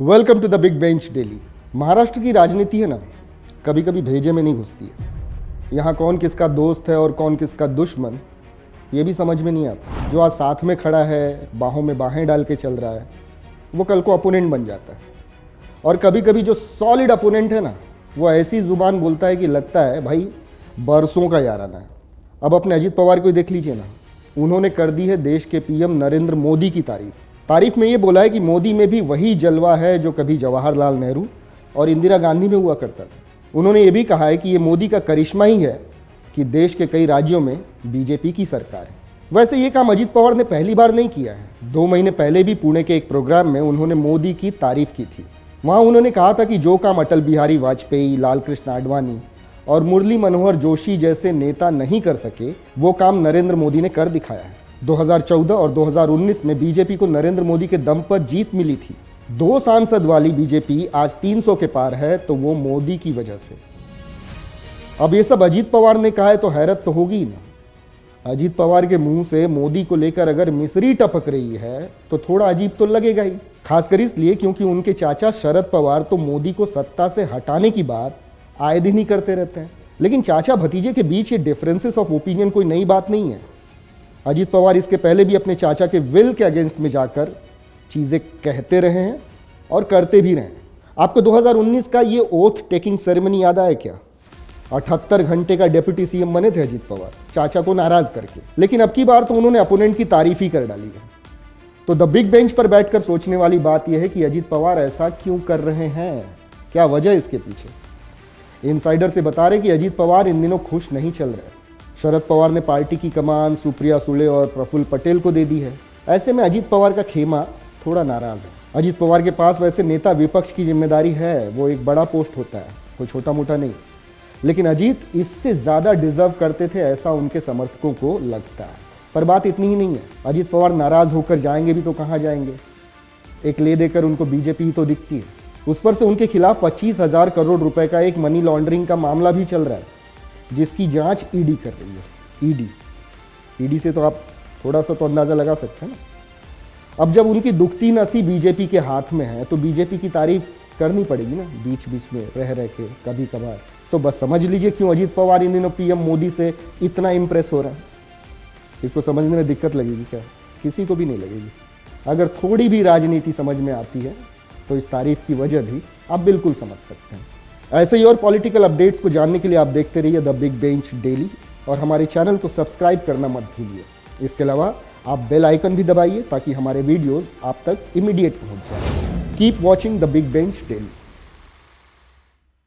Welcome to the big bench daily. Maharashtra की राजनीति है ना, कभी कभी भेजे में नहीं घुसती है। यहाँ कौन किसका दोस्त है और कौन किसका दुश्मन, ये भी समझ में नहीं आता। जो आज साथ में खड़ा है, बाहों में बाहें डाल के चल रहा है, वो कल को अपोनेंट बन जाता है। और कभी कभी जो सॉलिड अपोनेंट है ना, वो ऐसी ज़ुबान बोलता है कि लगता है भाई बरसों का याराना है। अब अपने अजीत पवार को ही देख लीजिए ना, उन्होंने कर दी है देश के पीएम नरेंद्र मोदी की तारीफ में ये बोला है कि मोदी में भी वही जलवा है जो कभी जवाहरलाल नेहरू और इंदिरा गांधी में हुआ करता था। उन्होंने ये भी कहा है कि ये मोदी का करिश्मा ही है कि देश के कई राज्यों में बीजेपी की सरकार है। वैसे ये काम अजीत पवार ने पहली बार नहीं किया है। 2 महीने पहले भी पुणे के एक प्रोग्राम में उन्होंने मोदी की तारीफ की थी। वहाँ उन्होंने कहा था कि जो काम अटल बिहारी वाजपेयी, लाल कृष्ण आडवाणी और मुरली मनोहर जोशी जैसे नेता नहीं कर सके, वो काम नरेंद्र मोदी ने कर दिखाया है। 2014 और 2019 में बीजेपी को नरेंद्र मोदी के दम पर जीत मिली थी। 2 सांसद वाली बीजेपी आज 300 के पार है, तो वो मोदी की वजह से। अब ये सब अजीत पवार ने कहा है तो हैरत तो होगी ना। अजीत पवार के मुंह से मोदी को लेकर अगर मिसरी टपक रही है तो थोड़ा अजीब तो लगेगा ही। खासकर इसलिए क्योंकि उनके चाचा शरद पवार तो मोदी को सत्ता से हटाने की बात आए दिन ही करते रहते हैं। लेकिन चाचा भतीजे के बीच ये डिफरेंसेस ऑफ ओपिनियन कोई नई बात नहीं है। अजीत पवार इसके पहले भी अपने चाचा के विल के अगेंस्ट में जाकर चीज़ें कहते रहे हैं और करते भी रहे हैं। आपको 2019 का ये ओथ टेकिंग सेरेमनी याद आया क्या? 78 घंटे का डेप्यूटी सीएम बने थे अजीत पवार, चाचा को नाराज करके। लेकिन अब की बार तो उन्होंने अपोनेंट की तारीफ ही कर डाली है। तो द बिग बेंच पर बैठकर सोचने वाली बात यह है कि अजीत पवार ऐसा क्यों कर रहे हैं, क्या वजह इसके पीछे। इनसाइडर से बता रहे कि अजीत पवार इन दिनों खुश नहीं चल रहे। शरद पवार ने पार्टी की कमान सुप्रिया सुले और प्रफुल्ल पटेल को दे दी है। ऐसे में अजीत पवार का खेमा थोड़ा नाराज है। अजीत पवार के पास वैसे नेता विपक्ष की जिम्मेदारी है, वो एक बड़ा पोस्ट होता है, कोई छोटा मोटा नहीं। लेकिन अजीत इससे ज़्यादा डिजर्व करते थे, ऐसा उनके समर्थकों को लगता है। पर बात इतनी ही नहीं है। अजीत पवार नाराज होकर जाएंगे भी तो कहाँ जाएंगे? एक ले देकर उनको बीजेपी ही तो दिखती है। उस पर से उनके खिलाफ 25,000 करोड़ रुपए का एक मनी लॉन्ड्रिंग का मामला भी चल रहा है, जिसकी जांच ईडी कर रही है। ईडी से तो आप थोड़ा सा तो अंदाज़ा लगा सकते हैं ना। अब जब उनकी दुखती नसी बीजेपी के हाथ में है तो बीजेपी की तारीफ करनी पड़ेगी ना, बीच बीच में रह के कभी कभार। तो बस समझ लीजिए क्यों अजीत पवार इन दिनों पीएम मोदी से इतना इंप्रेस हो रहा है। इसको समझने में दिक्कत लगेगी क्या? किसी को भी नहीं लगेगी। अगर थोड़ी भी राजनीति समझ में आती है तो इस तारीफ की वजह भी आप बिल्कुल समझ सकते हैं। ऐसे ही और पॉलिटिकल अपडेट्स को जानने के लिए आप देखते रहिए द बिग बेंच डेली और हमारे चैनल को सब्सक्राइब करना मत भूलिए। इसके अलावा आप बेल आइकन भी दबाइए ताकि हमारे वीडियोस आप तक इमीडिएट पहुंच जाए। Keep watching the big bench daily.